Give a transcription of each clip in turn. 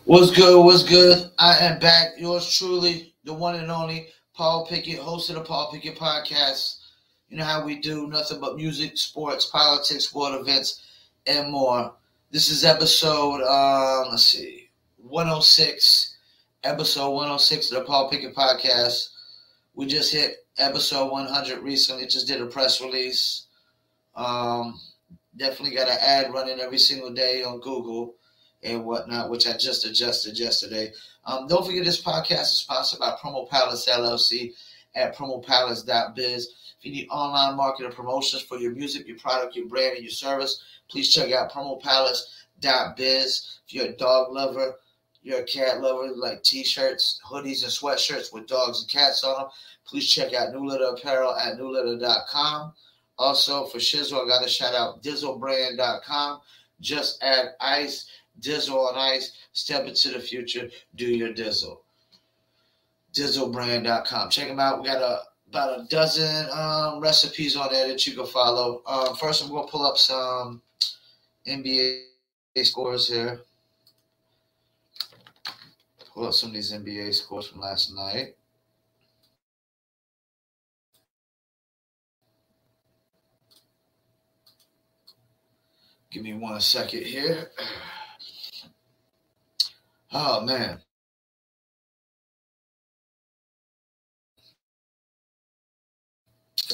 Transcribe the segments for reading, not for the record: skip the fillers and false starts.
What's good? What's good? I am back. Yours truly, the one and only Paul Pickett, host of the Paul Pickett podcast. You know how we do nothing but music, sports, politics, sport events, and more. This is episode, 106. Episode 106 of the Paul Pickett podcast. We just hit episode 100 recently. Just did a press release. Definitely got an ad running every single day on Google and whatnot, which I just adjusted yesterday. Don't forget this podcast is sponsored by Promo Palace LLC at promopalace.biz. If you need online marketing promotions for your music, your product, your brand, and your service, please check out promopalace.biz. If you're a dog lover, you're a cat lover, like t-shirts, hoodies, and sweatshirts with dogs and cats on them, please check out New Litter Apparel at newlitter.com. Also, for Shizzle, I got to shout out dizzlebrand.com. Just add ice, Dizzle on ice, step into the future, do your Dizzle. Dizzlebrand.com. Check them out. We got about a dozen recipes on there that you can follow. First, I'm going to pull up some NBA scores here. Pull up some of these NBA scores from last night. Give me 1 second here. Oh, man.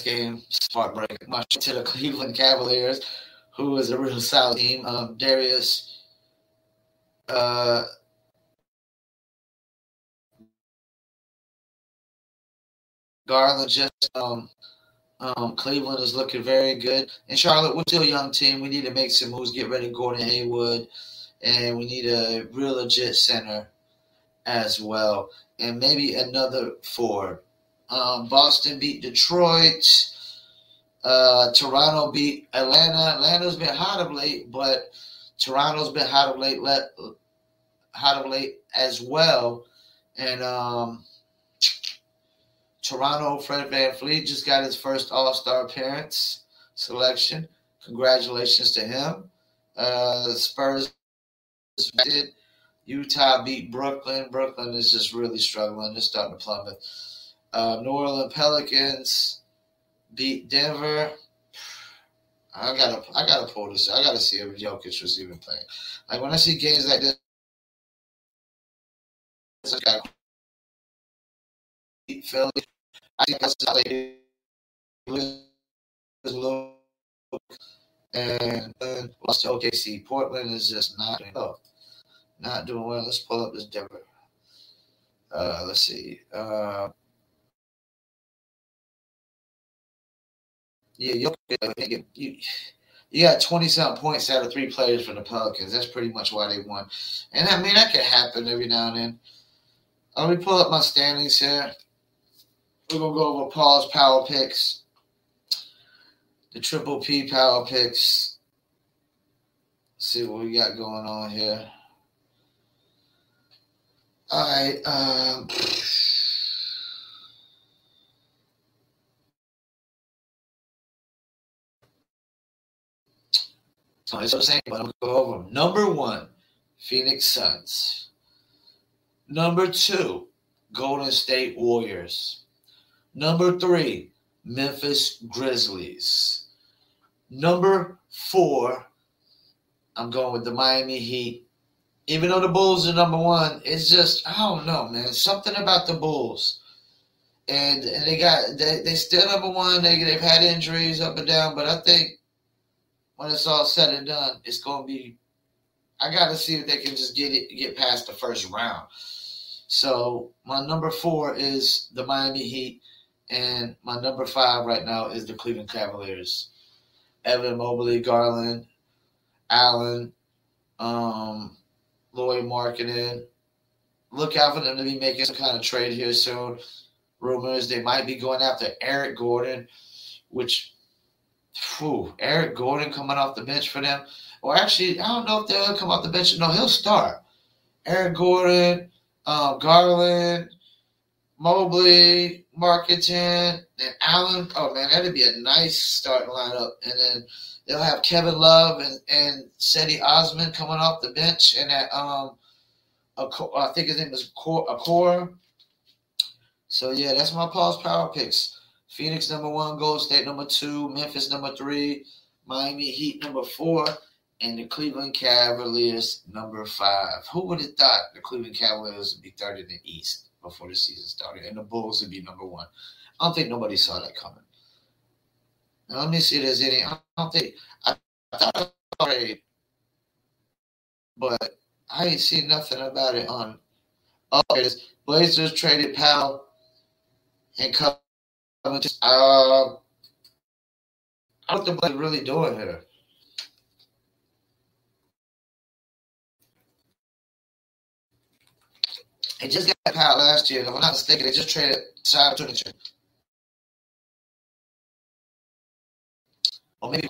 Game, heartbreak. Much to the Cleveland Cavaliers, who is a real solid team. Darius Garland just Cleveland is looking very good. And Charlotte, we're still a young team. We need to make some moves, get ready Gordon Hayward, and we need a real legit center as well. And maybe another forward. Boston beat Detroit. Toronto beat Atlanta. Atlanta's been hot of late, but Toronto's been hot of late as well. And Toronto, Fred VanVleet just got his first All-Star appearance selection. Congratulations to him. Spurs did. Utah beat Brooklyn. Brooklyn is just really struggling. They're starting to plummet. New Orleans Pelicans beat Denver. I gotta pull this. I gotta see if Jokic was even playing. Like when I see games like this, I got Philly. I think that's and lost to OKC. Portland is just not doing well. Let's pull up this Denver. Let's see. You got 20-something points out of 3 players from the Pelicans. That's pretty much why they won. And I mean, that could happen every now and then. Let me pull up my standings here. We're going to go over Paul's power picks, the Triple P power picks. Let's see what we got going on here. All right. It's the same, but I'm going to go over them. Number 1, Phoenix Suns. Number 2, Golden State Warriors. Number 3, Memphis Grizzlies. Number 4, I'm going with the Miami Heat. Even though the Bulls are number 1, it's just, I don't know, man. Something about the Bulls. And they still number 1. They've had injuries up and down, but I think when it's all said and done, it's going to be – I got to see if they can just get past the first round. So my number 4 is the Miami Heat, and my number 5 right now is the Cleveland Cavaliers. Evan Mobley, Garland, Allen, Lloyd Markkanen. Look out for them to be making some kind of trade here soon. Rumors they might be going after Eric Gordon, which – Eric Gordon coming off the bench for them. Or actually, I don't know if they'll come off the bench. No, he'll start. Eric Gordon, Garland, Mobley, Markkanen, and Allen. Oh, man, that'd be a nice starting lineup. And then they'll have Kevin Love and Cedi Osman coming off the bench. And that I think his name is Accor. So, yeah, that's my Paul's power picks. Phoenix number 1, Golden State number 2, Memphis number 3, Miami Heat number 4, and the Cleveland Cavaliers number 5. Who would have thought the Cleveland Cavaliers would be third in the East before the season started, and the Bulls would be number 1? I don't think nobody saw that coming. Now, let me see if there's any. I don't think. I thought it was already, but I ain't seen nothing about it on. Oh, Blazers traded Powell and Covington. What the Blazers really doing here? They just got Powell last year. If I'm not mistaken, they just traded Simon Turner. Or maybe,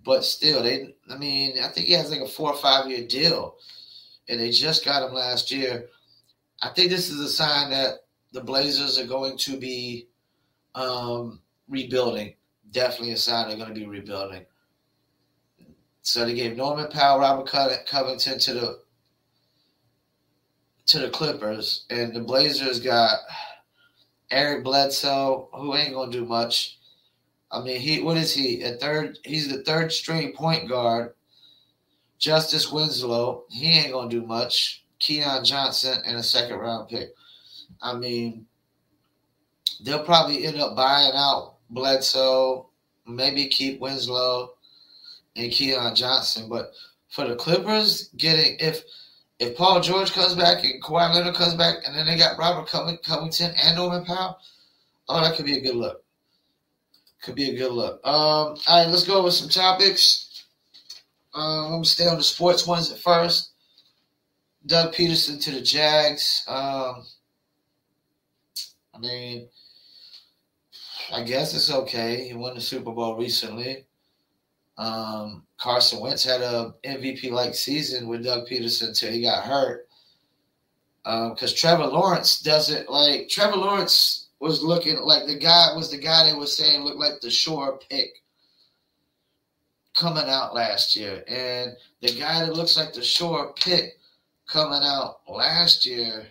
but still, I think he has like a 4 or 5 year deal, and they just got him last year. I think this is a sign that the Blazers are going to be rebuilding. Definitely a sign they're going to be rebuilding. So they gave Norman Powell, Robert Covington to the Clippers, and the Blazers got Eric Bledsoe, who ain't going to do much. I mean, what is he? He's the third string point guard. Justice Winslow, he ain't gonna do much. Keon Johnson and a second round pick. I mean, they'll probably end up buying out Bledsoe, maybe keep Winslow and Keon Johnson. But for the Clippers, if Paul George comes back and Kawhi Leonard comes back, and then they got Robert Covington and Norman Powell, that could be a good look. Could be a good look. All right, let's go with some topics. I'm going to stay on the sports ones at first. Doug Pederson to the Jags. I guess it's okay. He won the Super Bowl recently. Carson Wentz had a MVP-like season with Doug Pederson until he got hurt. Because Trevor Lawrence was looking like the guy they were saying looked like the sure pick coming out last year. And the guy that looks like the sure pick coming out last year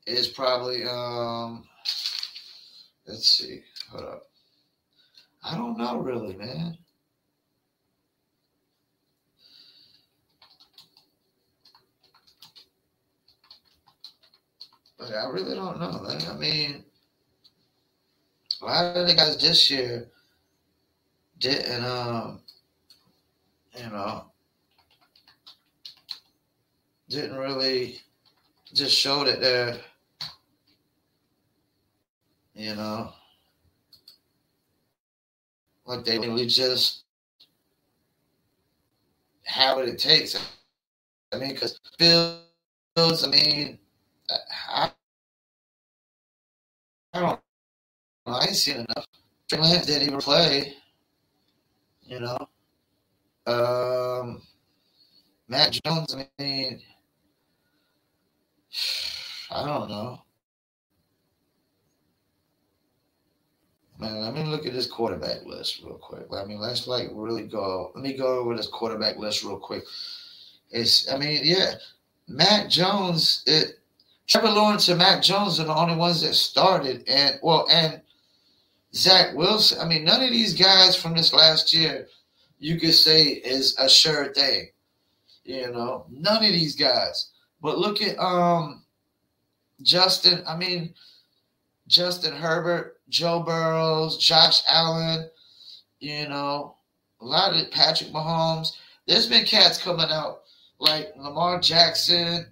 is probably let's see. Hold up. I don't know really, man. But I really don't know, man. I mean, a lot of the guys this year didn't, didn't really just show that they're, like they really just have what it takes. I mean, because Fields, I don't know. I ain't seen enough. Trey Lance didn't even play. Matt Jones, I don't know. Man, let me look at this quarterback list real quick. Let me go over this quarterback list real quick. Matt Jones, Trevor Lawrence and Matt Jones are the only ones that started. And Zach Wilson. None of these guys from this last year you could say is a sure thing. None of these guys. But look at Justin Herbert, Joe Burrows, Josh Allen, a lot of Patrick Mahomes. There's been cats coming out like Lamar Jackson,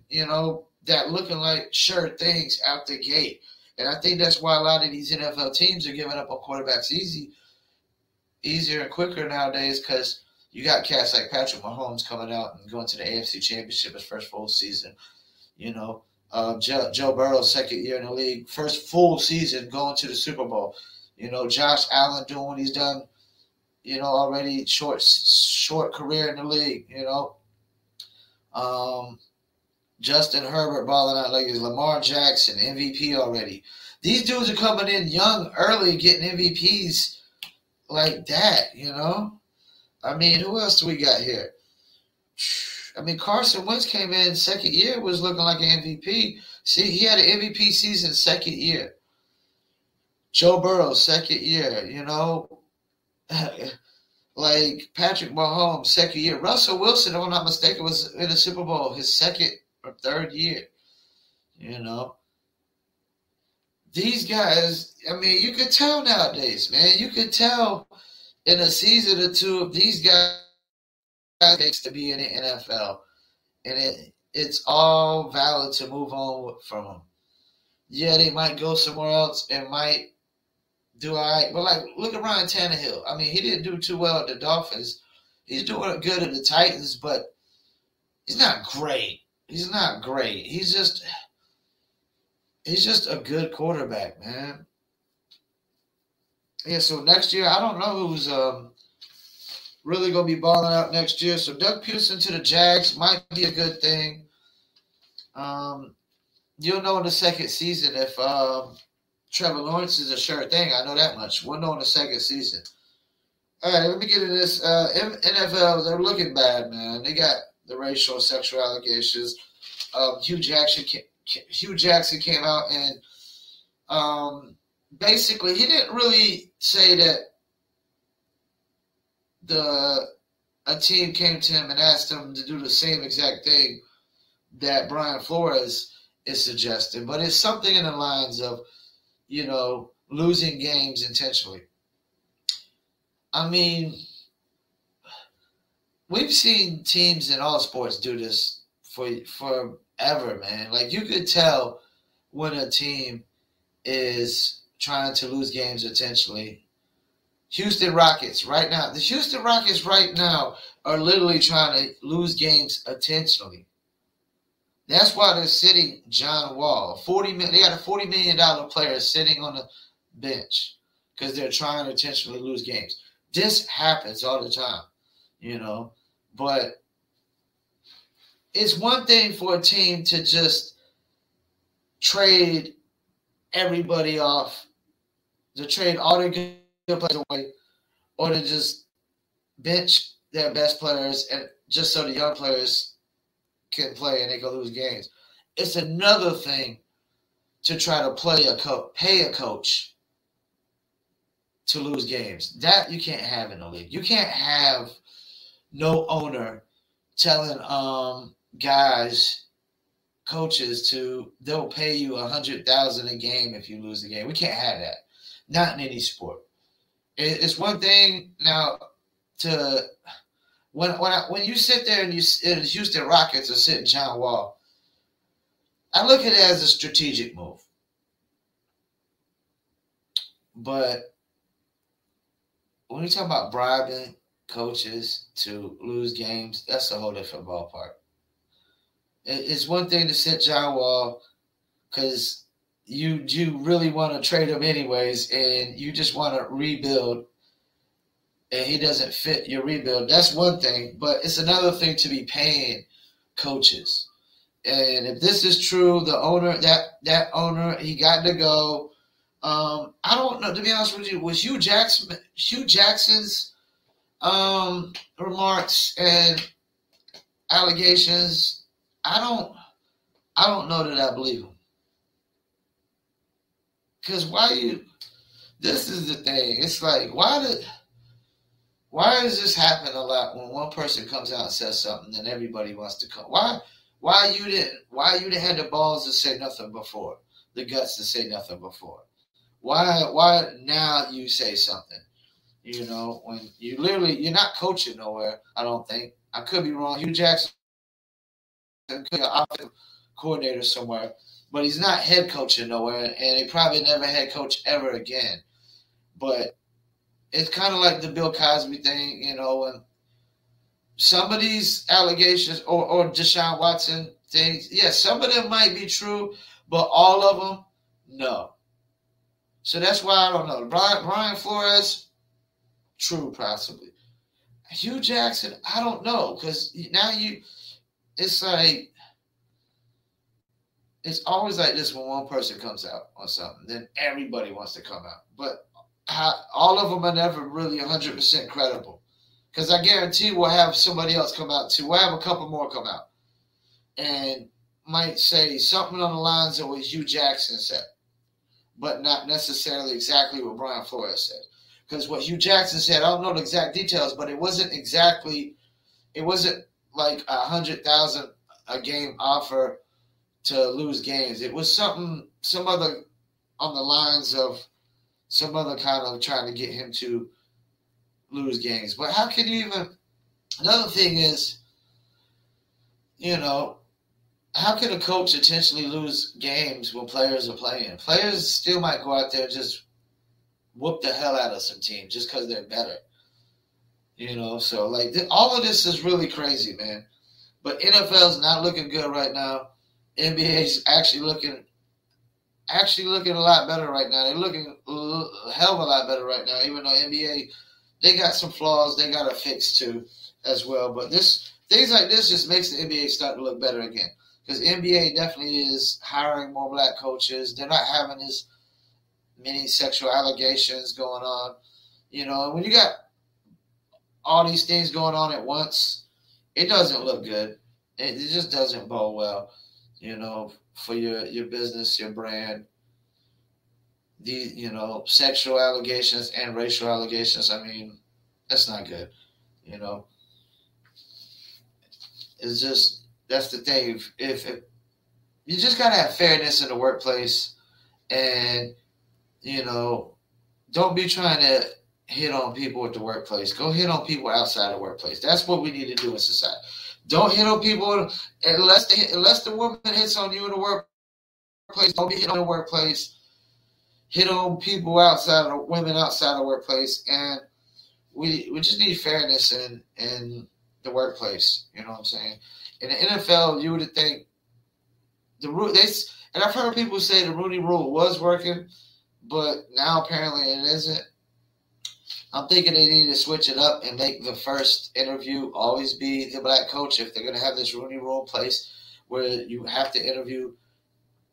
that looking like sure things out the gate. And I think that's why a lot of these NFL teams are giving up on quarterbacks easier and quicker nowadays, because you got cats like Patrick Mahomes coming out and going to the AFC Championship his first full season. Joe Burrow's second year in the league, first full season going to the Super Bowl. Josh Allen doing what he's done, already short career in the league, Justin Herbert balling out like he's Lamar Jackson, MVP already. These dudes are coming in young, early, getting MVPs like that, Who else do we got here? I mean, Carson Wentz came in second year, was looking like an MVP. See, he had an MVP season second year. Joe Burrow, second year, like Patrick Mahomes, second year. Russell Wilson, if I'm not mistaken, was in the Super Bowl his second or third year. These guys, I mean, you could tell nowadays, man. You could tell in a season or two of these guys takes to be in the NFL. And it's all valid to move on from them. Yeah, they might go somewhere else and might do all right. But, like, look at Ryan Tannehill. I mean, he didn't do too well at the Dolphins. He's doing good at the Titans, but he's not great. He's not great. He's just a good quarterback, man. Yeah, so next year, I don't know who's really going to be balling out next year. So Doug Pederson to the Jags might be a good thing. You'll know in the second season if Trevor Lawrence is a sure thing. I know that much. We'll know in the second season. All right, let me get into this. NFL, they're looking bad, man. They got the racial and sexual allegations. Hugh Jackson came out and basically he didn't really say that a team came to him and asked him to do the same exact thing that Brian Flores is suggesting, but it's something in the lines of, losing games intentionally. I mean, we've seen teams in all sports do this forever, man. Like, you could tell when a team is trying to lose games intentionally. The Houston Rockets right now are literally trying to lose games intentionally. That's why they're sitting John Wall. They got a $40 million player sitting on the bench because they're trying to intentionally lose games. This happens all the time, But it's one thing for a team to just trade everybody off, to trade all their good players away, or to just bench their best players and just so the young players can play and they can lose games. It's another thing to try to pay a coach to lose games. That you can't have in the league. You can't have no owner telling coaches they'll pay you $100,000 a game if you lose the game. We can't have that. Not in any sport. It's one thing now to when you sit there and the Houston Rockets are sitting John Wall, I look at it as a strategic move. But when you talk about bribing coaches to lose games, that's a whole different ballpark. It's one thing to sit John Wall because you really want to trade him anyways, and you just want to rebuild, and he doesn't fit your rebuild. That's one thing, but it's another thing to be paying coaches. And if this is true, the owner, that owner, he got to go. I don't know, to be honest with you, was Hugh Jackson's remarks and allegations, I don't know that I believe him. Because this is the thing. It's like, why does this happen a lot when one person comes out and says something and everybody wants to come? Why you didn't have the balls to say nothing before, the guts to say nothing before? Why now you say something? When you're not coaching nowhere, I don't think. I could be wrong. Hugh Jackson could be an offensive coordinator somewhere, but he's not head coaching nowhere, and he probably never head coach ever again. But it's kind of like the Bill Cosby thing, when some of these allegations or Deshaun Watson things, some of them might be true, but all of them, no. So that's why I don't know. Brian Flores, true, possibly. Hugh Jackson, I don't know, because now it's like, it's always like this when one person comes out on something, then everybody wants to come out. But all of them are never really 100% credible, Because I guarantee we'll have somebody else come out too. We'll have a couple more come out. And might say something on the lines of what Hugh Jackson said, but not necessarily exactly what Brian Flores said. Because what Hugh Jackson said, I don't know the exact details, but it wasn't like 100,000 a game offer to lose games. It was some other on the lines of some other kind of trying to get him to lose games. But how can you even? Another thing is, how can a coach intentionally lose games when players are playing? Players still might go out there and just whoop the hell out of some team just because they're better. So like all of this is really crazy, man. But NFL's not looking good right now. NBA's actually looking a lot better right now. They're looking a hell of a lot better right now, even though NBA, they got some flaws they got to fix too as well. But things like this just makes the NBA start to look better again. Because NBA definitely is hiring more black coaches. They're not having as many sexual allegations going on. And when you got all these things going on at once, it doesn't look good. It just doesn't bode well, for your business, your brand. The, sexual allegations and racial allegations, I mean, that's not good, It's just, that's the thing. If you just got to have fairness in the workplace and, don't be trying to hit on people at the workplace. Go hit on people outside the workplace. That's what we need to do in society. Don't hit on people unless the woman hits on you in the workplace. Don't be hit on the workplace. Hit on people women outside the workplace, and we just need fairness in the workplace. You know what I'm saying? In the NFL, you would think and I've heard people say the Rooney Rule was working, but now apparently it isn't. I'm thinking they need to switch it up and make the first interview always be the black coach if they're going to have this Rooney Rule in place where you have to interview.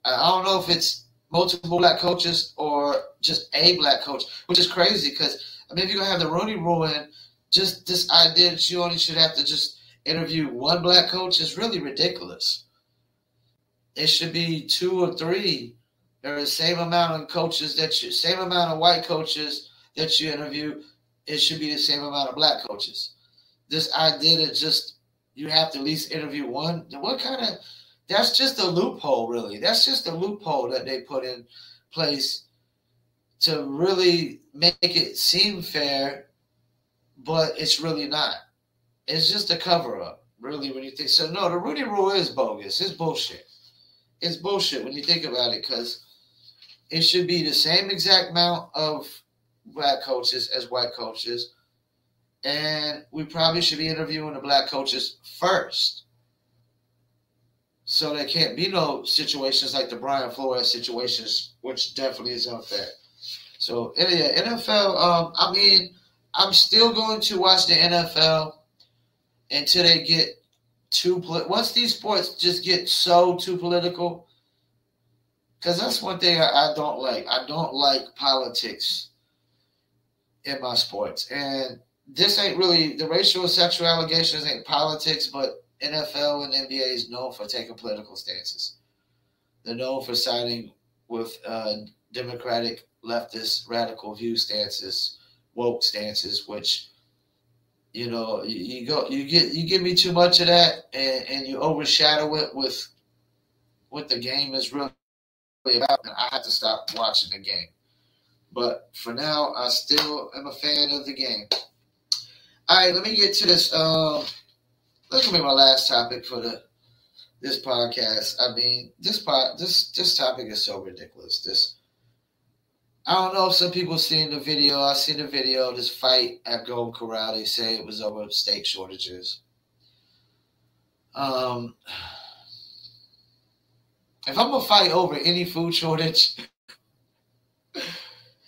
I don't know if it's multiple black coaches or just a black coach, which is crazy because, if you're going to have the Rooney Rule in, just this idea that you only should have to just interview one black coach is really ridiculous. It should be 2 or 3. There is the same amount of same amount of white coaches that you interview. It should be the same amount of black coaches. This idea that just you have to at least interview one, that's just a loophole, really. That's just a loophole that they put in place to really make it seem fair, but it's really not. It's just a cover-up, really, when you think. So, no, the Rooney Rule is bogus. It's bullshit. It's bullshit when you think about it because it should be the same exact amount of black coaches as white coaches, and we probably should be interviewing the black coaches first. So there can't be no situations like the Brian Flores situations, which definitely is unfair. So, yeah, NFL, I'm still going to watch the NFL until they get once these sports just get so too political, because that's one thing I don't like. I don't like politics in my sports. And this ain't really, the racial and sexual allegations ain't politics, but NFL and NBA is known for taking political stances. They're known for siding with Democratic leftist radical view stances, woke stances, which you give me too much of that, and you overshadow it with what the game is really about, and I have to stop watching the game. But for now, I still am a fan of the game. All right, let me get to this. This will be my last topic for this podcast. This topic is so ridiculous. I don't know if some people seen the video. I seen the video. This fight at Golden Corral. They say it was over steak shortages. If I'm gonna fight over any food shortage,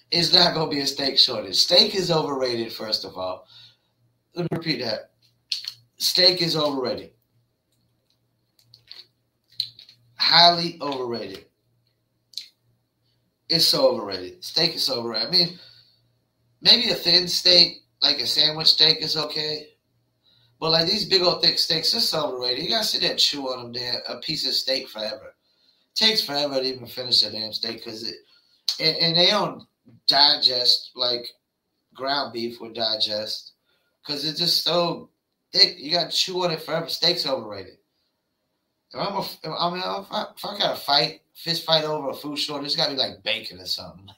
it's not gonna be a steak shortage. Steak is overrated. First of all, let me repeat that. Steak is overrated. Highly overrated. It's so overrated. Steak is so overrated. Maybe a thin steak, like a sandwich steak is okay. But like these big old thick steaks, it's overrated. You gotta sit there and chew on them there, a piece of steak forever. It takes forever to even finish a damn steak because and they don't digest like ground beef would digest because it's just so thick. You gotta chew on it forever. Steak's overrated. If I gotta fist fight over a food shortage, it's gotta be like bacon or something.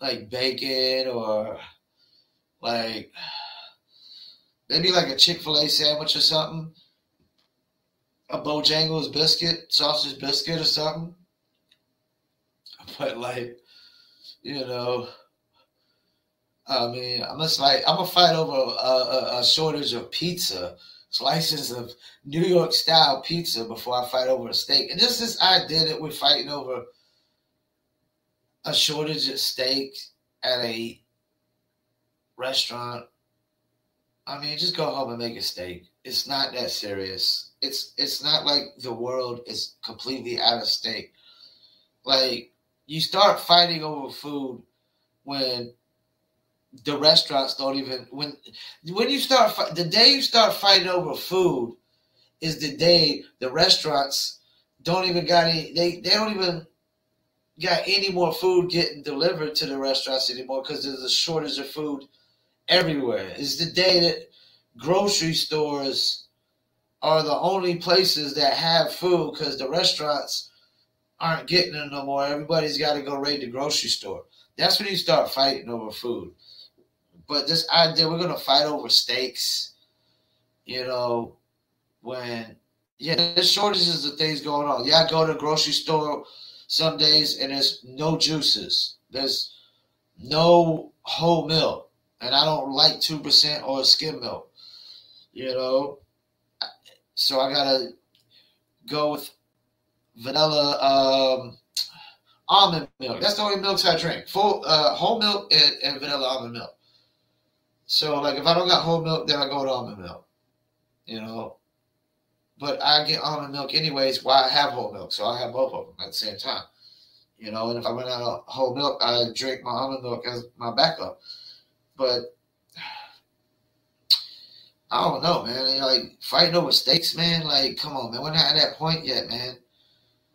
Like bacon or like maybe like a Chick-fil-A sandwich or something. A Bojangles biscuit, sausage biscuit or something. But like, you know, I mean, I'm gonna fight over a shortage of pizza, slices of New York style pizza before I fight over a steak. And just this idea that we're fighting over a shortage of steak at a restaurant. I mean, just go home and make a steak. It's not that serious. It's not like the world is completely out of steak. Like, you start fighting over food when the restaurants don't even when you start the day you start fighting over food is the day the restaurants don't even got any they don't even got any more food getting delivered to the restaurants anymore because there's a shortage of food everywhere. It's the day that grocery stores are the only places that have food because the restaurants aren't getting it no more. Everybody's got to go raid the grocery store. That's when you start fighting over food. But this idea, we're going to fight over steaks, you know, when, yeah, there's shortages of things going on. Yeah, I go to the grocery store some days and there's no juices. There's no whole milk. And I don't like 2% or skim milk, you know. So I got to go with vanilla almond milk. That's the only milks I drink. Full whole milk and vanilla almond milk. So, like, if I don't got whole milk, then I go with almond milk, you know. But I get almond milk anyways while I have whole milk. So I have both of them at the same time, you know. And if I run out of whole milk, I drink my almond milk as my backup. But I don't know, man. Like, fighting over steaks, man. Like, come on, man. We're not at that point yet, man.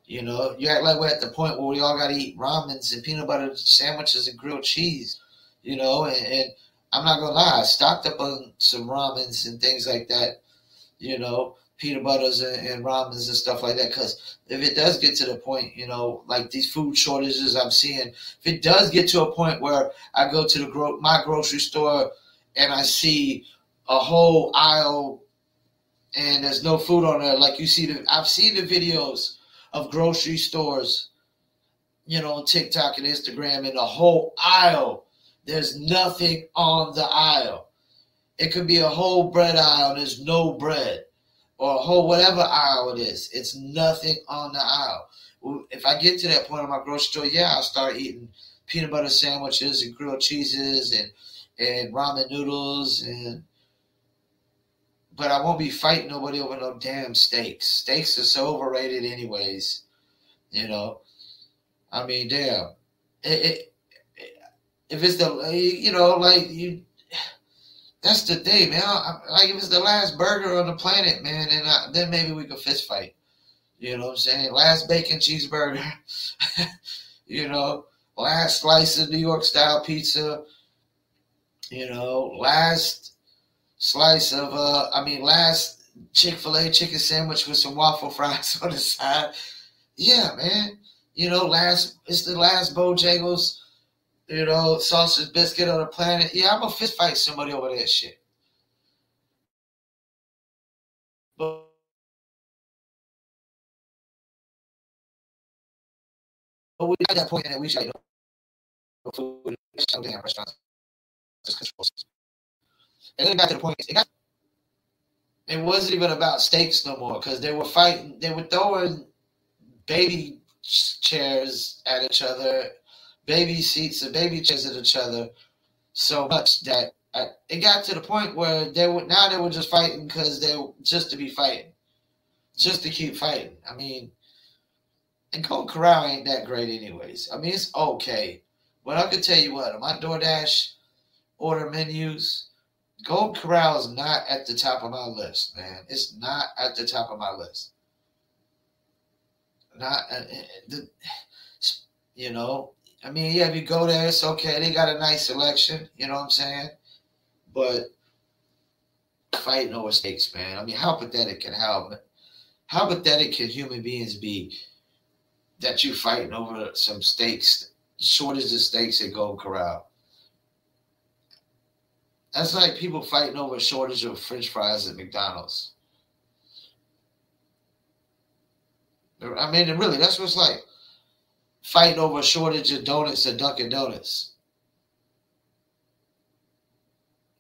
You know, you act like we're at the point where we all got to eat ramens and peanut butter sandwiches and grilled cheese, you know. And I'm not going to lie, I stocked up on some ramens and things like that, you know, peanut butters and ramens and stuff like that. Because if it does get to the point, you know, like these food shortages I'm seeing, if it does get to a point where I go to my grocery store and I see a whole aisle and there's no food on there, like you see, I've seen the videos of grocery stores, you know, on TikTok and Instagram, and the whole aisle, there's nothing on the aisle. It could be a whole bread aisle and there's no bread, or a whole whatever aisle it is. It's nothing on the aisle. If I get to that point in my grocery store, yeah, I'll start eating peanut butter sandwiches and grilled cheeses and ramen noodles, but I won't be fighting nobody over no damn steaks. Steaks are so overrated anyways, you know. I mean, damn. If it's the, you know, like, that's the thing, man. Like, if it's the last burger on the planet, man, then maybe we could fist fight. You know what I'm saying? Last bacon cheeseburger, you know, last slice of New York style pizza, you know, last slice of, last Chick-fil-A chicken sandwich with some waffle fries on the side. Yeah, man. You know, it's the last Bojangles, you know, sausage biscuit on the planet. Yeah, I'm going to fist fight somebody over that shit. But we got that point that we should, you know, food in damn restaurants. And then it got to the point, it wasn't even about steaks no more, because they were fighting, they were throwing baby chairs at each other, baby seats and baby chairs at each other so much that it got to the point where they were just fighting because they were just to be fighting, just to keep fighting. I mean, and Golden Corral ain't that great anyways. I mean, it's okay. But I can tell you what, on my DoorDash, order menus. Golden Corral is not at the top of my list, man. It's not at the top of my list. Not, you know, I mean, yeah, if you go there, it's okay. They got a nice selection, you know what I'm saying? But fighting over steaks, man. I mean, how pathetic can human beings be that you fighting over some steaks, shortage of steaks at Golden Corral? That's like people fighting over a shortage of French fries at McDonald's. I mean, really, that's what it's like. Fighting over a shortage of donuts at Dunkin' Donuts.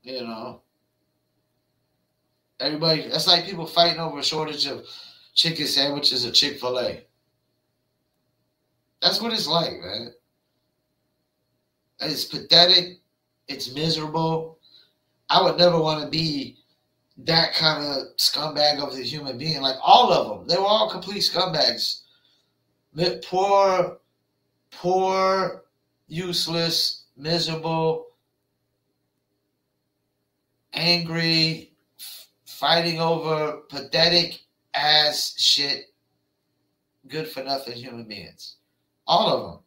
You know. Everybody, that's like people fighting over a shortage of chicken sandwiches at Chick-fil-A. That's what it's like, man. It's pathetic. It's miserable. I would never want to be that kind of scumbag of a human being. Like all of them. They were all complete scumbags. Poor, useless, miserable, angry, fighting over pathetic ass shit, good for nothing human beings. All of them.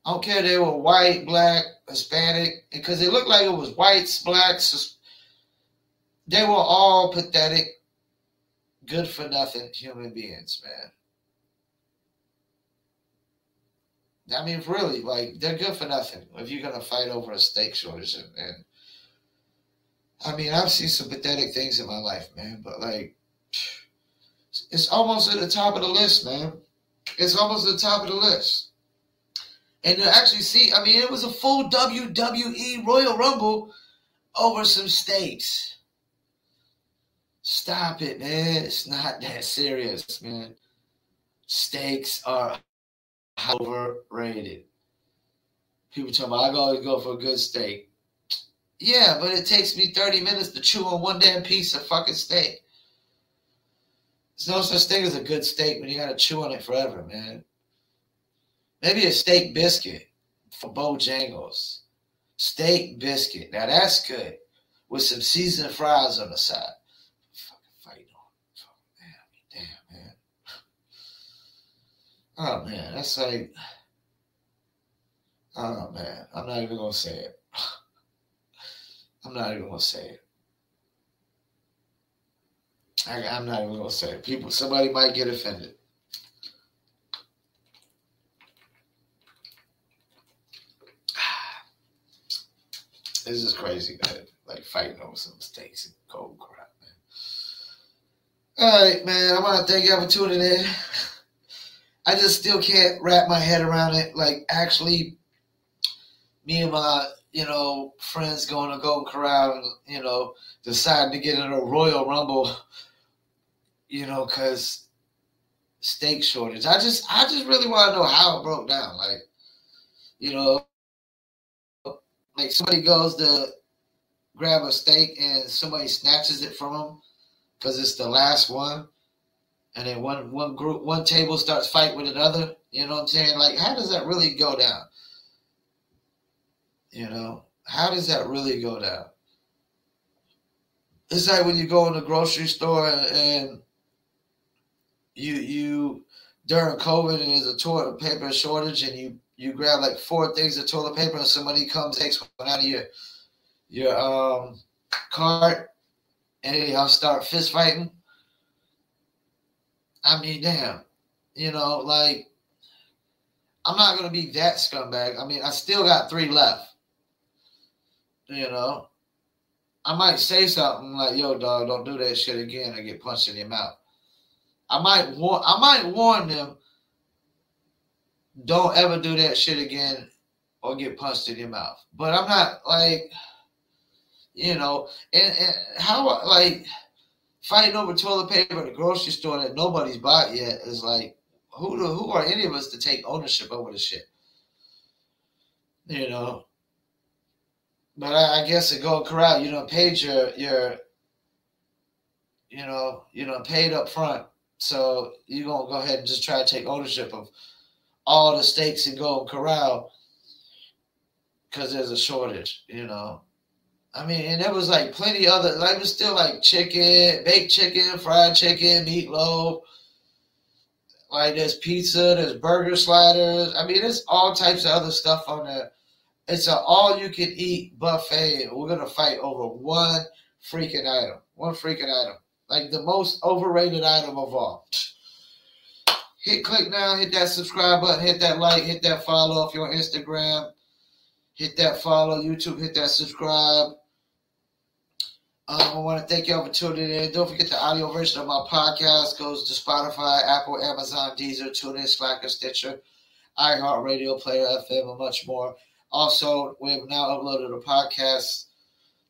I don't care if they were white, black, Hispanic, because it looked like it was whites, blacks. They were all pathetic, good for nothing human beings, man. I mean, really, like, they're good for nothing if you're going to fight over a steak shortage. And I mean, I've seen some pathetic things in my life, man, but, like, it's almost at the top of the list, man. It's almost at the top of the list. And to actually see, I mean, it was a full WWE Royal Rumble over some steaks. Stop it, man. It's not that serious, man. Steaks are overrated. People tell me, I always go for a good steak. Yeah, but it takes me 30 minutes to chew on one damn piece of fucking steak. There's no such thing as a good steak when you gotta chew on it forever, man. Maybe a steak biscuit for Bojangles. Steak biscuit. Now that's good. With some seasoned fries on the side. Fucking fighting on. Damn, man. Oh, man. That's like... Oh, man. I'm not even going to say it. I'm not even going to say it. I'm not even going to say it. Somebody might get offended. This is crazy, man. Like fighting over some steaks and cold crap, man. All right, man. I want to thank y'all for tuning in. I just still can't wrap my head around it. Like, actually, me and my, friends going to Golden Corral and, deciding to get in a Royal Rumble, because steak shortage. I just really want to know how it broke down. Like, like somebody goes to grab a steak and somebody snatches it from them because it's the last one. And then one table starts fighting with another. You know what I'm saying? Like, how does that really go down? How does that really go down? It's like when you go in the grocery store and you during COVID and there's a toilet paper shortage and you grab like 4 things of toilet paper and somebody comes takes one out of your cart and then y'all start fist fighting. I mean, damn, like, I'm not going to be that scumbag. I mean, I still got 3 left. I might say something like, yo, dog, don't do that shit again or get punched in your mouth. I might warn them, don't ever do that shit again or get punched in your mouth. But I'm not like, and how, like, fighting over toilet paper at the grocery store that nobody's bought yet is like, who are any of us to take ownership over the shit? But I guess at Golden Corral, you paid paid up front. So you're going to go ahead and just try to take ownership of all the steaks in Golden Corral because there's a shortage, I mean, and there was like plenty other, like, it was still like chicken, baked chicken, fried chicken, meatloaf. Like, there's pizza, there's burger sliders. I mean, there's all types of other stuff on there. It's an all-you-can-eat buffet. We're going to fight over one freaking item. One freaking item. Like, the most overrated item of all. Click now, hit that subscribe button, hit that like, hit that follow if you're on Instagram. Hit that follow, YouTube, hit that subscribe. I want to thank y'all for tuning in. Don't forget the audio version of my podcast goes to Spotify, Apple, Amazon, Deezer, TuneIn, Slacker, Stitcher, iHeartRadio, Player FM, and much more. Also, we have now uploaded a podcast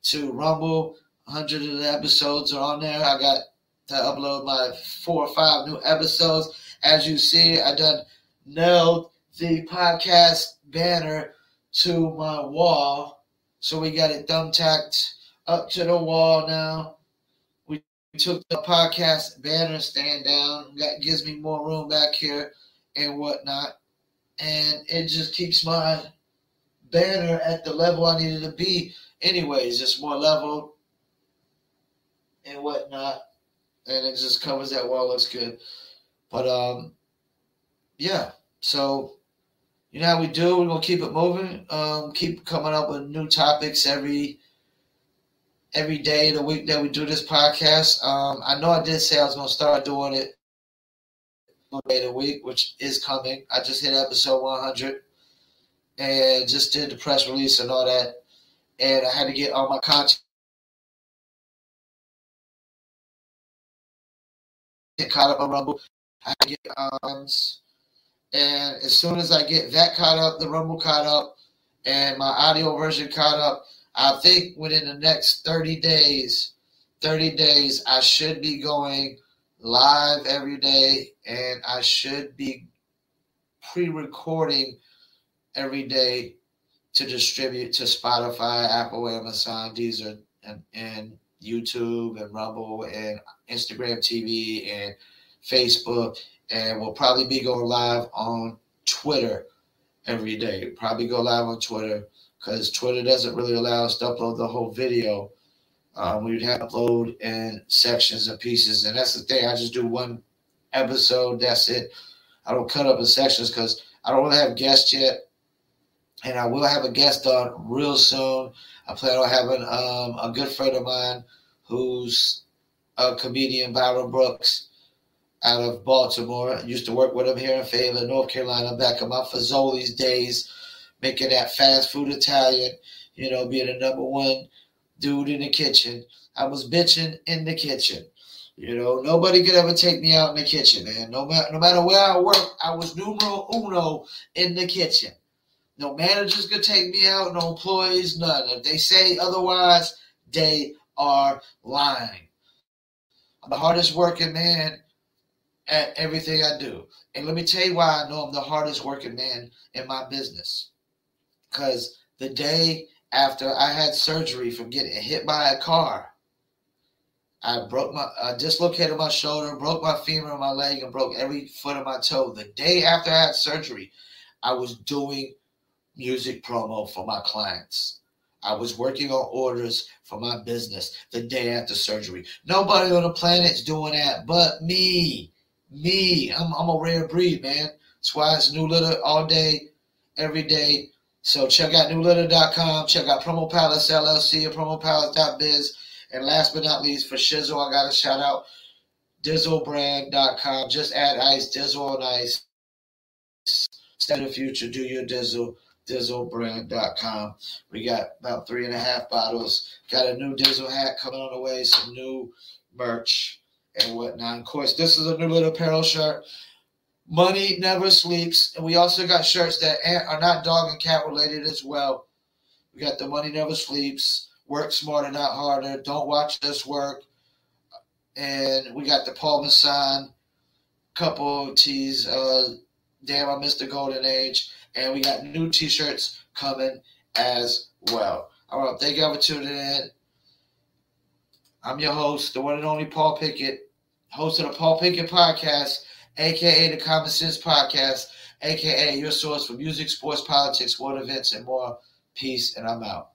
to Rumble. 100 of the episodes are on there. I got to upload my 4 or 5 new episodes. As you see, I done nailed the podcast banner to my wall. So we got it thumbtacked up to the wall now. We took the podcast banner stand down. That gives me more room back here and whatnot. And it just keeps my banner at the level I needed to be. Anyways, just more level and whatnot. And it just covers that wall. Looks good. But, yeah. So, you know how we do. We're going to keep it moving. Keep coming up with new topics every day of the week that we do this podcast. I know I did say I was going to start doing it one day of the week, which is coming. I just hit episode 100 and just did the press release and all that. And I had to get all my content caught up on Rumble. I had to get and as soon as I get that caught up, the Rumble caught up, and my audio version caught up, I think within the next 30 days, I should be going live every day, and I should be pre-recording every day to distribute to Spotify, Apple, Amazon, Deezer, and YouTube, and Rumble, and Instagram TV, and Facebook, and we'll probably be going live on Twitter every day. Probably go live on Twitter, because Twitter doesn't really allow us to upload the whole video. We would have to upload in sections and pieces, and that's the thing. I just do one episode. That's it. I don't cut up in sections because I don't really have guests yet, and I will have a guest on real soon. I plan on having a good friend of mine who's a comedian, Byron Brooks, out of Baltimore. I used to work with him here in Fayetteville, North Carolina, back in my Fazoli's days, making that fast food Italian, being the number one dude in the kitchen. I was bitching in the kitchen. Nobody could ever take me out in the kitchen, man. No matter where I work, I was numero uno in the kitchen. No managers could take me out, no employees, none. If they say otherwise, they are lying. I'm the hardest working man at everything I do. And let me tell you why I know I'm the hardest working man in my business. Because the day after I had surgery from getting hit by a car, I dislocated my shoulder, broke my femur in my leg, and broke every foot of my toe. The day after I had surgery, I was doing music promo for my clients. I was working on orders for my business the day after surgery. Nobody on the planet's doing that but me. I'm a rare breed, man. That's why it's New Litter all day, every day. So check out newlitter.com. Check out Promo Palace LLC or promopalace.biz. And last but not least, for Shizzle, I got to shout out dizzlebrand.com. Just add ice, dizzle on ice. Stay in the future, do your dizzle. Dizzlebrand.com. We got about 3.5 bottles. Got a new Dizzle hat coming on the way, some new merch and whatnot. Of course, this is a new little apparel shirt. Money never sleeps. And we also got shirts that are not dog and cat related as well. We got the Money Never Sleeps, Work Smarter, Not Harder, Don't Watch Us Work. And we got the Paul Masson couple of tees. Damn, I missed the golden age. And we got new t-shirts coming as well. All right, thank y'all for tuning in. I'm your host, the one and only Paul Pickett, host of the Paul Pickett Podcast, a.k.a. the Common Sense Podcast, a.k.a. your source for music, sports, politics, world events, and more. Peace, and I'm out.